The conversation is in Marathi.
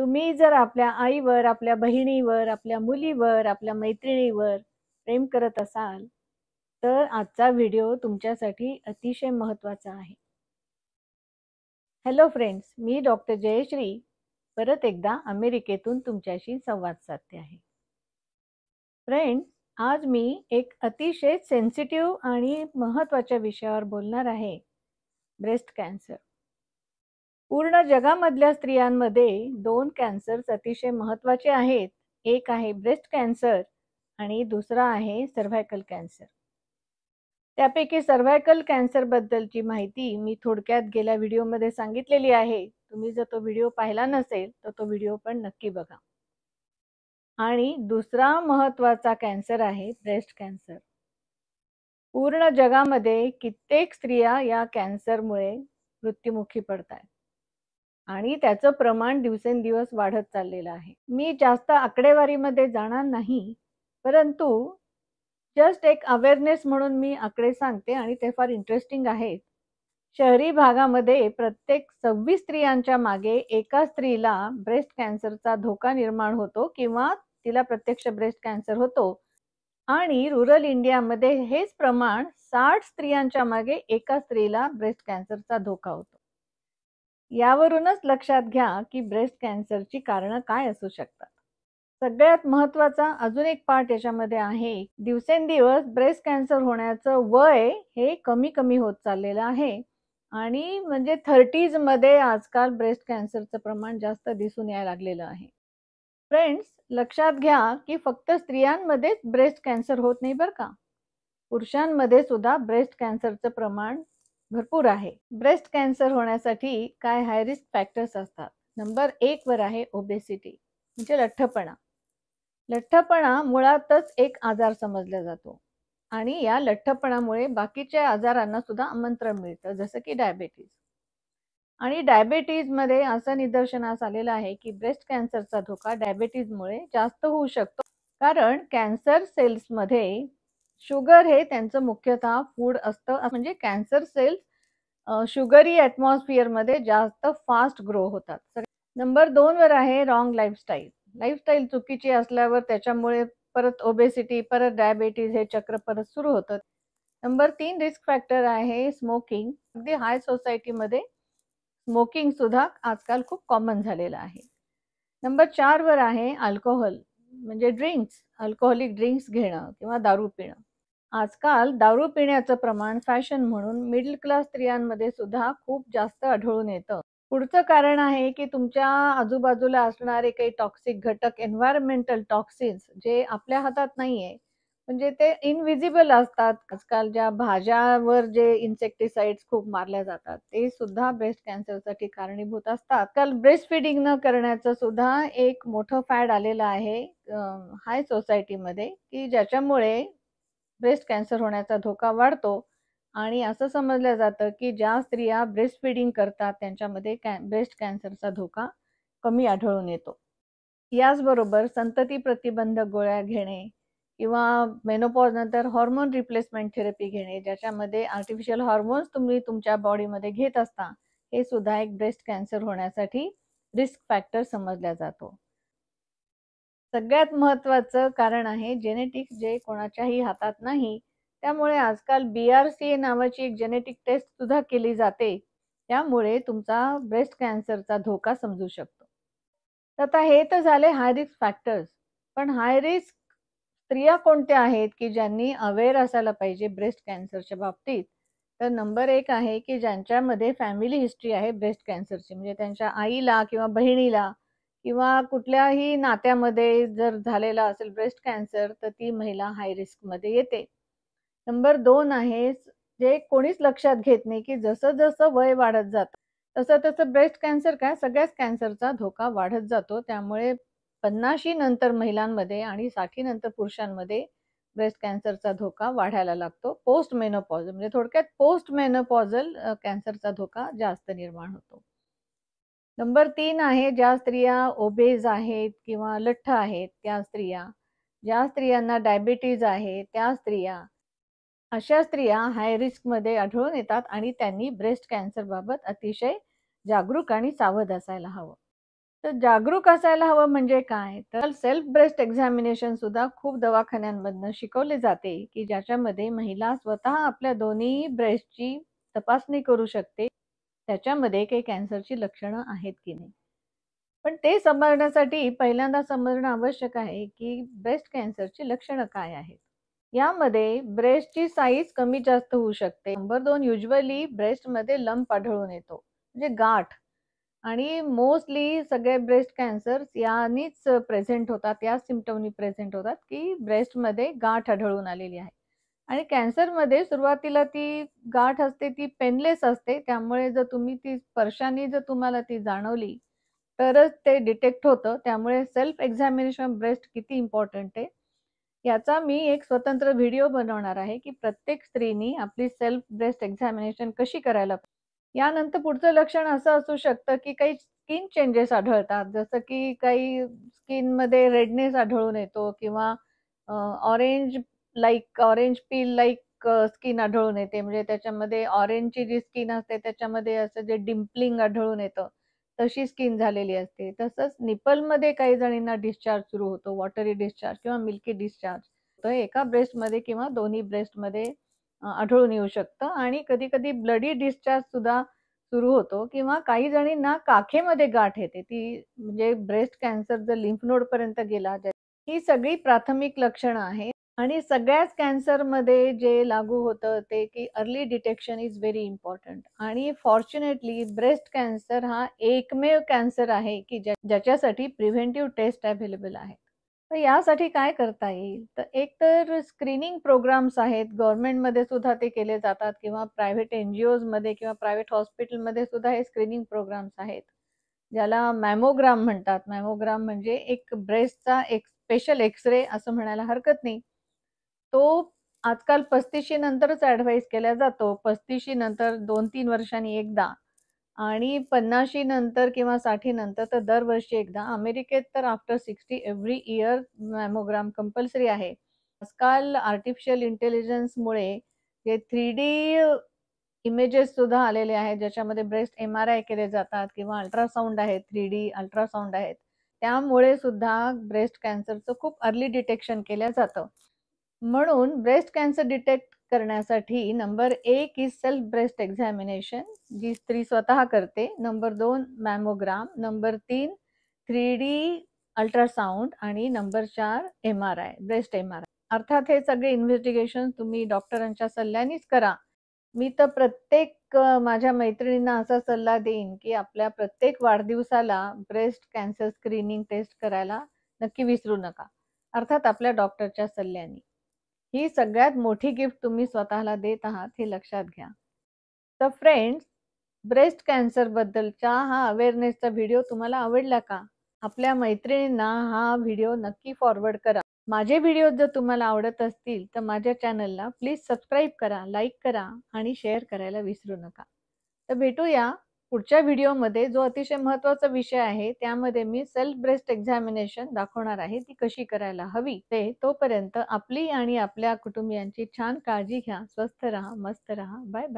तुम्ही जर आपल्या आईवर, आपल्या बहिणीवर, आपल्या मुलीवर, आपल्या मैत्रिणीवर प्रेम करत असाल, तर आजचा व्हिडिओ तुमच्यासाठी अतिशय महत्त्वाचा आहे. हॅलो फ्रेंड्स, मी डॉक्टर जयश्री परत एकदा अमेरिकेतून तुमच्याशी संवाद साधते आहे. फ्रेंड्स, आज मी एक अतिशय सेन्सिटिव्ह आणि महत्त्वाच्या विषयावर बोलणार आहे, ब्रेस्ट कॅन्सर. पूर्ण जगामधल्या स्त्रियांमध्ये 2 कॅन्सर्स अतिशय महत्त्वाचे आहेत. एक आहे ब्रेस्ट कॅन्सर आणि दुसरा आहे सर्व्हायकल कॅन्सर. त्यापैकी सर्व्हायकल कॅन्सरबद्दलची माहिती मी थोडक्यात गेल्या व्हिडिओमध्ये सांगितलेली आहे. तुम्ही जर तो व्हिडिओ पाहिला नसेल तर तो व्हिडिओ पण नक्की बघा. आणि दुसरा महत्त्वाचा कॅन्सर आहे ब्रेस्ट कॅन्सर. पूर्ण जगामध्ये कित्येक स्त्रिया या कॅन्सरमुळे मृत्युमुखी पडतात आणि त्याचं प्रमाण दिवसेंदिवस वाढत चाललेलं आहे. मी जास्त आकडेवारीमध्ये जाणार नाही, परंतु जस्ट एक अवेअरनेस म्हणून मी आकडे सांगते आणि ते फार इंटरेस्टिंग आहेत. शहरी भागामध्ये प्रत्येक 26 स्त्रियांच्या मागे एका स्त्रीला ब्रेस्ट कॅन्सरचा धोका निर्माण होतो किंवा तिला प्रत्यक्ष ब्रेस्ट कॅन्सर होतो. आणि रुरल इंडियामध्ये हेच प्रमाण 60 स्त्रियांच्या मागे एका स्त्रीला ब्रेस्ट कॅन्सरचा धोका होतो. यावरूनच लक्षात घ्या की ब्रेस्ट कॅन्सरची कारणं काय असू शकतात. सगळ्यात महत्त्वाचा अजून एक पार्ट याच्यामध्ये आहे, दिवसेंदिवस ब्रेस्ट कॅन्सर होण्याचं वय हे कमी कमी होत चाललेलं आहे आणि म्हणजे 30s मध्ये आजकाल ब्रेस्ट कॅन्सरचं प्रमाण जास्त दिसून यायला लागलेलं आहे. फ्रेंड्स, लक्षात घ्या की फक्त स्त्रियांमध्येच ब्रेस्ट कॅन्सर होत नाही बरं का. पुरुषांमध्ये सुद्धा ब्रेस्ट कॅन्सरचं प्रमाण भरपूर आहे. ब्रेस्ट कॅन्सर होण्यासाठी काय हाय रिस्क फॅक्टर्स असतात. नंबर 1 वर आहे ओबेसिटी, म्हणजे लठ्ठपणा. लठ्ठपणा मुळातच एक आजार समजला जातो आणि या लठ्ठपणामुळे बाकीच्या आजारांना सुद्धा आमंत्रण मिळतं, जसं की डायबेटीज. आणि डायबेटीजमध्ये असं निदर्शनास आलेलं आहे की ब्रेस्ट कॅन्सरचा धोका डायबेटीजमुळे जास्त होऊ शकतो. कारण कॅन्सर सेल्समध्ये शुगर हे त्यांचं मुख्यतः फूड असतं. म्हणजे कॅन्सर सेल्स शुगरी ॲटमॉस्फिअरमध्ये जास्त फास्ट ग्रो होतात. नंबर 2 वर आहे रॉंग लाईफस्टाईल. लाईफस्टाईल चुकीची असल्यावर त्याच्यामुळे परत ओबेसिटी, परत डायबेटीज हे चक्र परत सुरू होतं. नंबर 3 रिस्क फॅक्टर आहे स्मोकिंग. अगदी हाय सोसायटीमध्ये स्मोकिंग सुद्धा आजकाल खूप कॉमन झालेलं आहे. नंबर 4 वर आहे अल्कोहोल, म्हणजे ड्रिंक्स, अल्कोहोलिक ड्रिंक्स घेणं किंवा दारू पिणं. आजकाल दारू पिण्याचं प्रमाण फॅशन म्हणून मिडल क्लास स्त्रियांमध्ये सुद्धा खूप जास्त आढळून येतं. पुढचं कारण आहे की तुमच्या आजूबाजूला असणारे काही टॉक्सिक घटक, एन्व्हायरमेंटल टॉक्सिन्स, जे आपल्या हातात नाहीये, म्हणजे ते इनव्हिजिबल असतात. आजकाल ज्या भाज्यावर जे इन्सेक्टिसाइड्स खूप मारल्या जातात, ते सुद्धा ब्रेस्ट कॅन्सरसाठी कारणीभूत असतात. आजकाल ब्रेस्ट फीडिंग न करण्याचं सुद्धा एक मोठं फॅड आलेलं आहे हाय सोसायटीमध्ये, की ज्याच्यामुळे ब्रेस्ट कॅन्सर होण्याचा धोका वाढतो. आणि असं समजलं जातं की ज्या स्त्रिया ब्रेस्ट फीडिंग करतात त्यांच्यामध्ये ब्रेस्ट कॅन्सरचा धोका कमी आढळून येतो. याचबरोबर संतती प्रतिबंधक गोळ्या घेणे किंवा मेनोपॉज नंतर हॉर्मोन रिप्लेसमेंट थेरपी घेणे, ज्याच्यामध्ये आर्टिफिशियल हॉर्मोन्स तुम्ही तुमच्या बॉडीमध्ये घेत असता, हे सुद्धा एक ब्रेस्ट कॅन्सर होण्यासाठी रिस्क फॅक्टर समजला जातो. सगळ्यात महत्त्वाचं कारण आहे जेनेटिक्स, जे कोणाच्याही हातात नाही. त्यामुळे आजकाल BRCA नावाची एक जेनेटिक टेस्ट सुद्धा केली जाते. त्यामुळे तुमचा ब्रेस्ट कॅन्सरचा धोका समजू शकतो. तर आता हे तर झाले हाय रिस्क फॅक्टर्स. पण हाय रिस्क स्त्रिया कोणत्या आहेत की ज्यांनी अवेअर असायला पाहिजे ब्रेस्ट कॅन्सरच्या बाबतीत? तर नंबर 1 आहे की ज्यांच्यामध्ये फॅमिली हिस्ट्री आहे ब्रेस्ट कॅन्सरची, म्हणजे त्यांच्या आईला किंवा बहिणीला किंवा कुठल्याही नात्यामध्ये जर झालेला असेल ब्रेस्ट कॅन्सर, तर ती महिला हाय रिस्कमध्ये येते. नंबर 2 आहे, जे कोणीच लक्षात घेत नाही की जसं-जसं वय वाढत जातं, तसं-तसं ब्रेस्ट कॅन्सर काय सगळ्याच कॅन्सरचा धोका वाढत जातो. त्यामुळे 50शी नंतर महिलांमध्ये आणि 60 नंतर पुरुषांमध्ये ब्रेस्ट कॅन्सरचा धोका वाढायला लागतो. पोस्ट मेनोपॉज, म्हणजे थोडक्यात पोस्ट मेनोपॉझल कॅन्सरचा धोका जास्त निर्माण होतो. नंबर 3 आहे, ज्या स्त्रिया ओबेज आहेत किंवा लठ्ठ आहेत त्या स्त्रिया, ज्या स्त्रियांना डायबिटीज आहे त्या स्त्रिया, अशा स्त्रिया हाय रिस्कमध्ये आढळून येतात आणि त्यांनी ब्रेस्ट कॅन्सरबाबत अतिशय जागरूक आणि सावध असायला हवं. तर जागरूक असायला हवं म्हणजे काय? तर सेल्फ ब्रेस्ट एक्झामिनेशन सुद्धा खूप दवाखान्यांमधनं शिकवले जाते, की ज्याच्यामध्ये महिला स्वतः आपल्या दोन्ही ब्रेस्टची तपासणी करू शकते. त्याच्यामध्ये काही कॅन्सरची लक्षणं आहेत की नाही. पण ते समजण्यासाठी पहिल्यांदा समजणं आवश्यक आहे, की ब्रेस्ट कॅन्सरची लक्षणं काय आहेत? यामध्ये ब्रेस्टची साईज कमी जास्त होऊ शकते. नंबर 2 युजुअली ब्रेस्टमध्ये लंप आढळून येतो, म्हणजे गाठ. आणि मोस्टली सगळे ब्रेस्ट कॅन्सर्स यानीच प्रेझेंट होतात, या सिम्प्टमनी प्रेझेंट होतात, की ब्रेस्टमध्ये गाठ आढळून आलेली आहे. आणि कॅन्सरमध्ये सुरुवातीला ती गाठ असते ती पेनलेस असते. त्यामुळे जर तुम्ही ती स्पर्शाने जर तुम्हाला ती जाणवली, तरच ते डिटेक्ट होतं. त्यामुळे सेल्फ एक्झामिनेशन ब्रेस्ट किती इम्पॉर्टंट आहे, याचा मी एक स्वतंत्र व्हिडिओ बनवणार आहे, की प्रत्येक स्त्रीनी आपली सेल्फ ब्रेस्ट एक्झामिनेशन कशी करायला पाहिजे. यानंतर पुढचं लक्षण असं असू शकतं, की काही स्किन चेंजेस आढळतात. जसं की काही स्किनमध्ये रेडनेस आढळून येतो किंवा ऑरेंज ऑरेंज पील स्किन आढळून येते. म्हणजे त्याच्यामध्ये ऑरेंजची जी स्किन असते त्याच्यामध्ये असं जे डिम्पलिंग आढळून येतं, तशी स्किन झालेली असते. तसंच निपलमध्ये काही जणींना डिस्चार्ज सुरू होतो, वॉटरी डिस्चार्ज किंवा मिल्की डिस्चार्ज. तर एका ब्रेस्टमध्ये किंवा दोन्ही ब्रेस्टमध्ये आढळून येऊ शकतं आणि कधी-कधी ब्लडी डिस्चार्ज सुद्धा सुरू होतो किंवा काही जणींना काखेमध्ये गाठ येते. ती म्हणजे ब्रेस्ट कॅन्सर जर लिम्फ नोडपर्यंत गेला, ही सगळी प्राथमिक लक्षणं आहेत. आणि सगळ्याच कॅन्सरमध्ये जे लागू होतं ते की early detection is very important आणि फॉर्च्युनेटली ब्रेस्ट कॅन्सर हा एकमेव कॅन्सर आहे की ज्याच्यासाठी प्रिव्हेंटिव्ह टेस्ट अवेलेबल आहे. तर यासाठी काय करता येईल? तर एक तर स्क्रीनिंग प्रोग्राम्स आहेत. गव्हर्नमेंटमध्ये सुद्धा ते केले जातात किंवा प्रायव्हेट एन-जी-ओजमध्ये किंवा प्रायव्हेट हॉस्पिटलमध्ये सुद्धा हे स्क्रीनिंग प्रोग्राम्स आहेत. ज्याला मॅमोग्राम म्हणतात. मॅमोग्राम म्हणजे एक ब्रेस्टचा एक स्पेशल एक्स-रे असं म्हणायला हरकत नाही. तो आजकाल 35शी नंतरच ॲडव्हाइस केला जातो. 35शी नंतर 2-3 वर्षांनी एकदा आणि 50शी नंतर किंवा 60 नंतर तर दरवर्षी एकदा. अमेरिकेत तर आफ्टर 60 एव्हरी इयर मॅमोग्राम कंपल्सरी आहे. आजकाल आर्टिफिशियल इंटेलिजन्समुळे जे 3D इमेजेस सुद्धा आलेले आहेत, ज्याच्यामध्ये ब्रेस्ट एम-आर-आय केले जातात किंवा अल्ट्रासाउंड आहेत, 3D अल्ट्रासाउंड आहेत. त्यामुळे सुद्धा ब्रेस्ट कॅन्सरचं खूप अर्ली डिटेक्शन केलं जातं. म्हणून ब्रेस्ट कॅन्सर डिटेक्ट करण्यासाठी number 1 is self breast examination, जी स्त्री स्वतः करते. Number 2 mammogram. Number 3 3D ultrasound आणि नंबर 4 एम-आर-आय, ब्रेस्ट एम-आर-आय. अर्थात हे सगळे इन्व्हेस्टिगेशन तुम्ही डॉक्टरांच्या सल्ल्यानेच करा. मी तर प्रत्येक माझ्या मैत्रिणींना असा सल्ला देईन, की आपल्या प्रत्येक वाढदिवसाला ब्रेस्ट कॅन्सर स्क्रीनिंग टेस्ट करायला नक्की विसरू नका. अर्थात आपल्या डॉक्टरच्या सल्ल्याने. ही सगळ्यात मोठी गिफ्ट तुम्ही स्वतःला देत आहात हे लक्षात घ्या. तर फ्रेंड्स, ब्रेस्ट कॅन्सरबद्दलचा हा अवेअरनेसचा व्हिडिओ तुम्हाला आवडला का? आपल्या मैत्रिणींना हा व्हिडिओ नक्की फॉरवर्ड करा. माझे व्हिडिओ जर तुम्हाला आवडत असतील तर माझ्या चॅनलला प्लीज सबस्क्राईब करा, लाईक करा आणि शेअर करायला विसरू नका. तर भेटूया पुढच्या व्हिडिओमध्ये जो अतिशय महत्त्वाचा विषय आहे. त्यामध्ये मी सेल्फ ब्रेस्ट एक्झामिनेशन दाखवणार आहे, ती कशी करायला हवी. तोपर्यंत आपली आणि आपल्या कुटुंबियांची छान काळजी घ्या. स्वस्थ राहा, मस्त राहा. Bye bye.